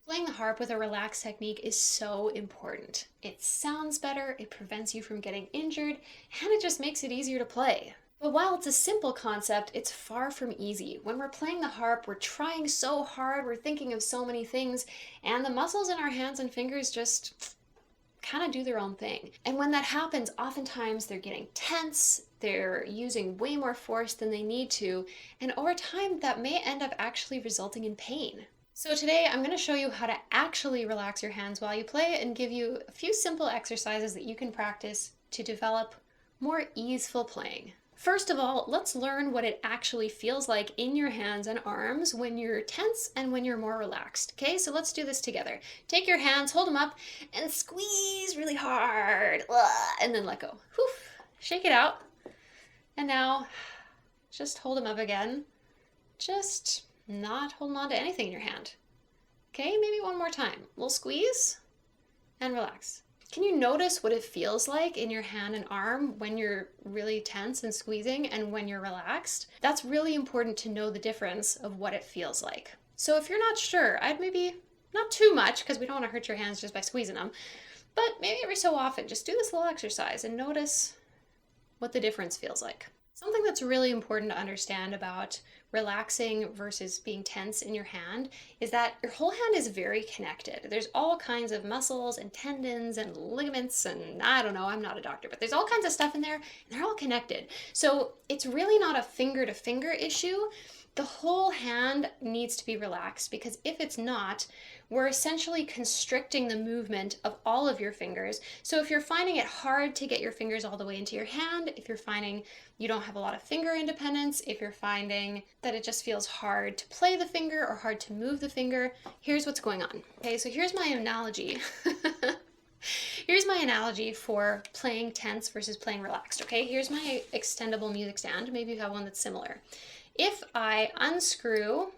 Playing the harp with a relaxed technique is so important. It sounds better, it prevents you from getting injured, and it just makes it easier to play. But while it's a simple concept, it's far from easy. When we're playing the harp, we're trying so hard, we're thinking of so many things, and the muscles in our hands and fingers just kind of do their own thing. And when that happens, oftentimes they're getting tense, they're using way more force than they need to, and over time that may end up actually resulting in pain. So today I'm going to show you how to actually relax your hands while you play and give you a few simple exercises that you can practice to develop more easeful playing. First of all, let's learn what it actually feels like in your hands and arms when you're tense and when you're more relaxed. Okay, so let's do this together. Take your hands, hold them up, and squeeze really hard. And then let go. Whew. Shake it out. And now just hold them up again. Just not holding on to anything in your hand. Okay, maybe one more time. We'll squeeze and relax. Can you notice what it feels like in your hand and arm when you're really tense and squeezing and when you're relaxed? That's really important to know the difference of what it feels like. So if you're not sure, I'd maybe, not too much because we don't want to hurt your hands just by squeezing them, but maybe every so often just do this little exercise and notice what the difference feels like. Something that's really important to understand about relaxing versus being tense in your hand is that your whole hand is very connected. There's all kinds of muscles and tendons and ligaments and I don't know, I'm not a doctor, but there's all kinds of stuff in there and they're all connected. So it's really not a finger to finger issue. The whole hand needs to be relaxed because if it's not, we're essentially constricting the movement of all of your fingers. So if you're finding it hard to get your fingers all the way into your hand, if you're finding you don't have a lot of finger independence, if you're finding that it just feels hard to play the finger or hard to move the finger, here's what's going on. Okay, so here's my analogy. Here's my analogy for playing tense versus playing relaxed. Okay, here's my extendable music stand. Maybe you have one that's similar. If I unscrew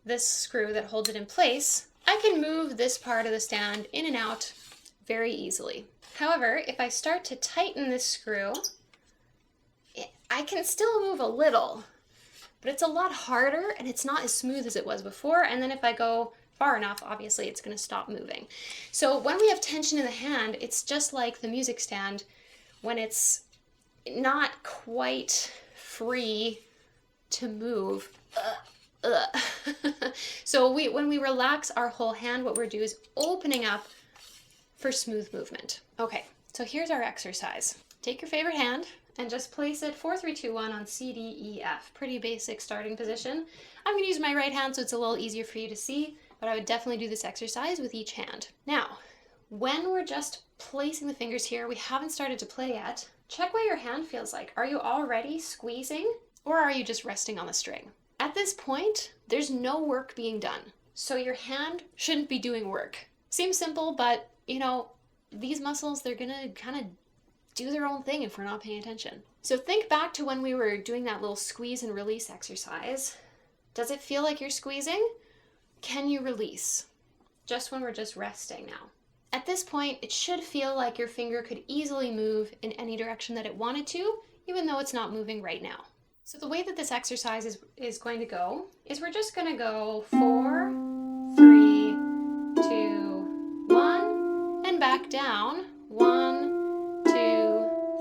this screw that holds it in place, I can move this part of the stand in and out very easily. However, if I start to tighten this screw, I can still move a little, but it's a lot harder and it's not as smooth as it was before. And then if I go far enough, obviously it's going to stop moving. So when we have tension in the hand, it's just like the music stand when it's not quite free to move. So when we relax our whole hand, what we're doing is opening up for smooth movement. Okay, so here's our exercise. Take your favorite hand and just place it 4, 3, 2, 1 on C, D, E, F. Pretty basic starting position. I'm going to use my right hand so it's a little easier for you to see, but I would definitely do this exercise with each hand. Now, when we're just placing the fingers here, we haven't started to play yet. Check what your hand feels like. Are you already squeezing or are you just resting on the string? At this point, there's no work being done. So your hand shouldn't be doing work. Seems simple, but you know, these muscles, they're gonna kind of do their own thing if we're not paying attention. So think back to when we were doing that little squeeze and release exercise. Does it feel like you're squeezing? Can you release? Just when we're just resting now. At this point, it should feel like your finger could easily move in any direction that it wanted to, even though it's not moving right now. So the way that this exercise is going to go is we're just going to go 4, 3, 2, 1, and back down. 1, 2,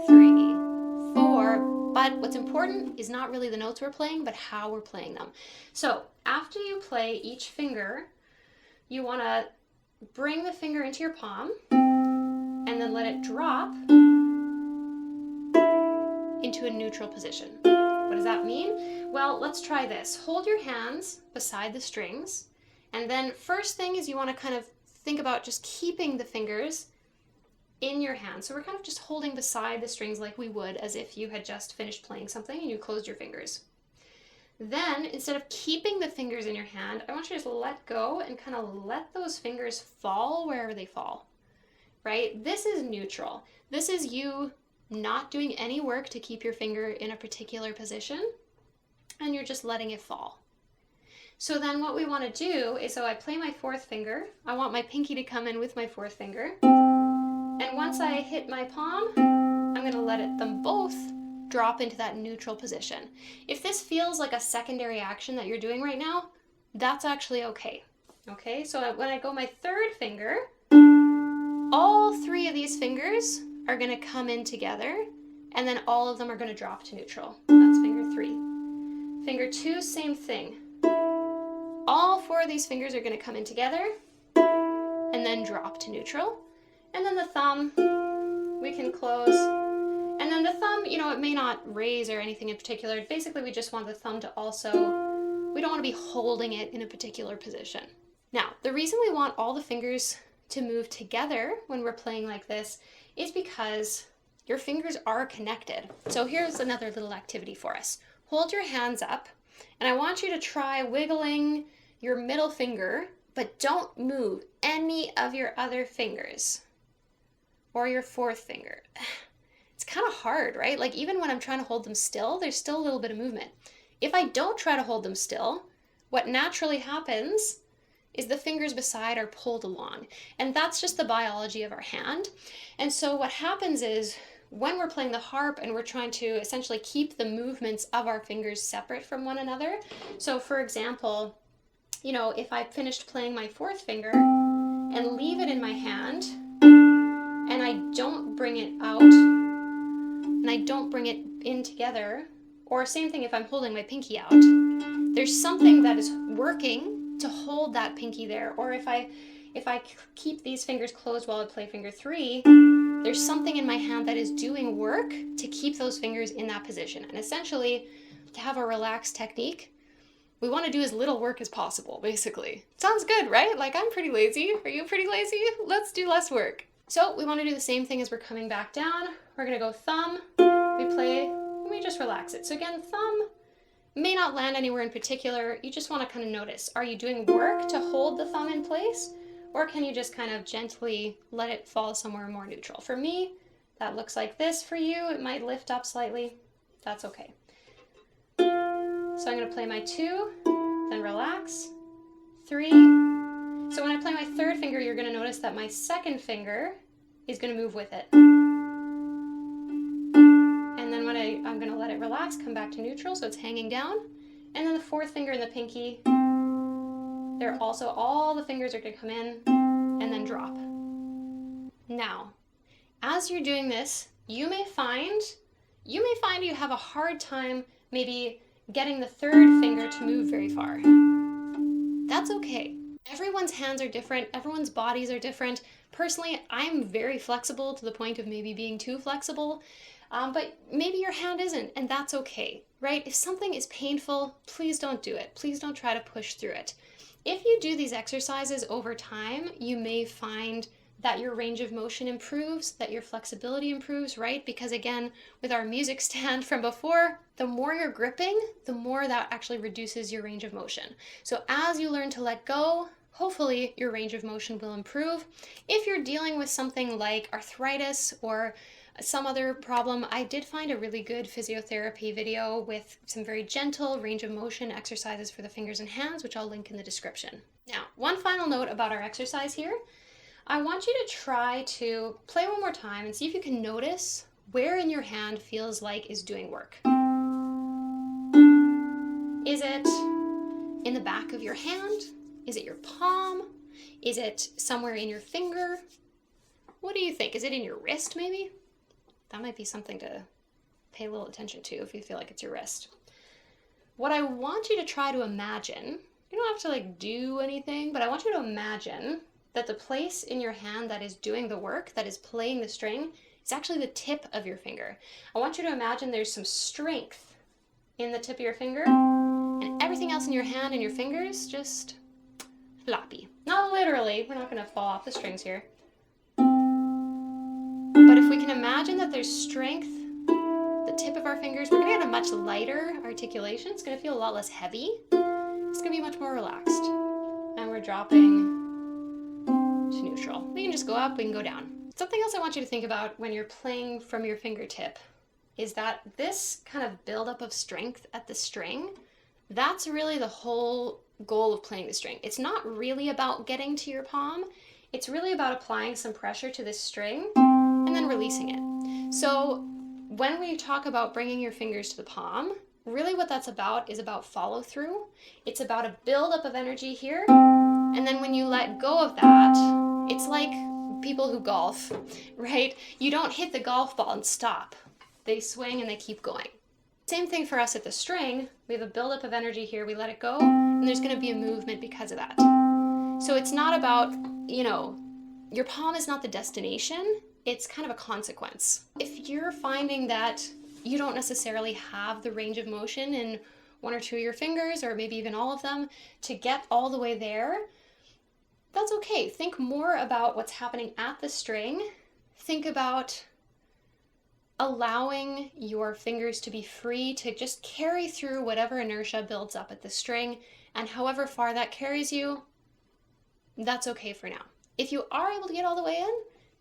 3, 4. But what's important is not really the notes we're playing, but how we're playing them. So after you play each finger, you want to bring the finger into your palm and then let it drop into a neutral position. What does that mean? Well, let's try this. Hold your hands beside the strings, and then first thing is you want to kind of think about just keeping the fingers in your hand. So we're kind of just holding beside the strings like we would as if you had just finished playing something and you closed your fingers. Then, instead of keeping the fingers in your hand, I want you to just let go and kind of let those fingers fall wherever they fall, right? This is neutral. This is you not doing any work to keep your finger in a particular position, and you're just letting it fall. So then what we want to do is, so I play my fourth finger, I want my pinky to come in with my fourth finger, and once I hit my palm, I'm going to let them both drop into that neutral position. If this feels like a secondary action that you're doing right now, that's actually okay. Okay, so when I go my third finger, all three of these fingers are going to come in together, and then all of them are going to drop to neutral. That's finger 3. Finger 2, same thing. All 4 of these fingers are going to come in together and then drop to neutral. And then the thumb, we can close. And then the thumb, you know, it may not raise or anything in particular. Basically, we just want the thumb to also, we don't want to be holding it in a particular position. Now, the reason we want all the fingers to move together when we're playing like this is because your fingers are connected. So here's another little activity for us. Hold your hands up, and I want you to try wiggling your middle finger, but don't move any of your other fingers or your fourth finger. It's kind of hard, right? Like even when I'm trying to hold them still, there's still a little bit of movement. If I don't try to hold them still, what naturally happens is the fingers beside are pulled along. And that's just the biology of our hand. And so what happens is when we're playing the harp and we're trying to essentially keep the movements of our fingers separate from one another. So for example, you know, if I finished playing my fourth finger and leave it in my hand and I don't bring it out and I don't bring it in together, or same thing if I'm holding my pinky out, there's something that is working to hold that pinky there. Or if I keep these fingers closed while I play finger 3, there's something in my hand that is doing work to keep those fingers in that position. And essentially, to have a relaxed technique, we want to do as little work as possible, basically. Sounds good, right? Like, I'm pretty lazy. Are you pretty lazy? Let's do less work. So we want to do the same thing as we're coming back down. We're going to go thumb, we play, and we just relax it. So again, thumb may not land anywhere in particular. You just want to kind of notice, are you doing work to hold the thumb in place? Or can you just kind of gently let it fall somewhere more neutral? For me, that looks like this. For you, it might lift up slightly. That's okay. So I'm going to play my 2, then relax, 3. So when I play my third finger, you're going to notice that my second finger is going to move with it. And then when I'm going to let it relax, come back to neutral, so it's hanging down. And then the fourth finger and the pinky, they're also, all the fingers are going to come in and then drop. Now, as you're doing this, you may find you have a hard time maybe getting the third finger to move very far. That's okay. Everyone's hands are different, everyone's bodies are different. Personally, I'm very flexible to the point of maybe being too flexible, but maybe your hand isn't, and that's okay, right? If something is painful, please don't do it. Please don't try to push through it. If you do these exercises over time, you may find that your range of motion improves, that your flexibility improves, right? Because again, with our music stand from before, the more you're gripping, the more that actually reduces your range of motion. So as you learn to let go, hopefully your range of motion will improve. If you're dealing with something like arthritis or some other problem, I did find a really good physiotherapy video with some very gentle range of motion exercises for the fingers and hands, which I'll link in the description. Now, one final note about our exercise here. I want you to try to play one more time and see if you can notice where in your hand feels like is doing work. Is it in the back of your hand? Is it your palm? Is it somewhere in your finger? What do you think? Is it in your wrist maybe? That might be something to pay a little attention to if you feel like it's your wrist. What I want you to try to imagine, you don't have to like do anything, but I want you to imagine that the place in your hand that is doing the work, that is playing the string, is actually the tip of your finger. I want you to imagine there's some strength in the tip of your finger, and everything else in your hand and your fingers just floppy. Not literally, we're not gonna fall off the strings here. But if we can imagine that there's strength, the tip of our fingers, we're gonna get a much lighter articulation. It's gonna feel a lot less heavy. It's gonna be much more relaxed. And we're dropping to neutral. We can just go up, we can go down. Something else I want you to think about when you're playing from your fingertip is that this kind of buildup of strength at the string, that's really the whole goal of playing the string. It's not really about getting to your palm. It's really about applying some pressure to this string and then releasing it. So when we talk about bringing your fingers to the palm, really what that's about is about follow through. It's about a buildup of energy here And then when you let go of that, it's like people who golf, right? You don't hit the golf ball and stop. They swing and they keep going. Same thing for us at the string. We have a buildup of energy here, we let it go, and there's gonna be a movement because of that. So it's not about, your palm is not the destination, it's kind of a consequence. If you're finding that you don't necessarily have the range of motion in one or two of your fingers, or maybe even all of them, to get all the way there, that's okay. Think more about what's happening at the string. Think about allowing your fingers to be free to just carry through whatever inertia builds up at the string, and however far that carries you, that's okay for now. If you are able to get all the way in,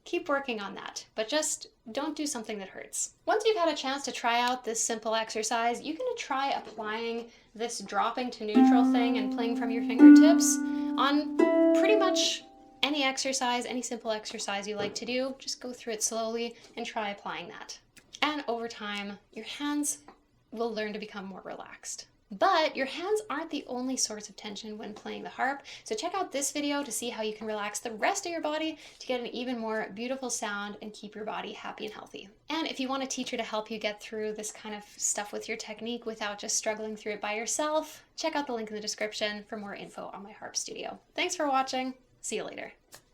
keep working on that, but just don't do something that hurts. Once you've had a chance to try out this simple exercise, you can try applying this dropping to neutral thing and playing from your fingertips on pretty much any exercise, any simple exercise you like to do. Just go through it slowly and try applying that. And over time, your hands will learn to become more relaxed. But your hands aren't the only source of tension when playing the harp, so check out this video to see how you can relax the rest of your body to get an even more beautiful sound and keep your body happy and healthy. And if you want a teacher to help you get through this kind of stuff with your technique without just struggling through it by yourself, check out the link in the description for more info on my harp studio. Thanks for watching. See you later.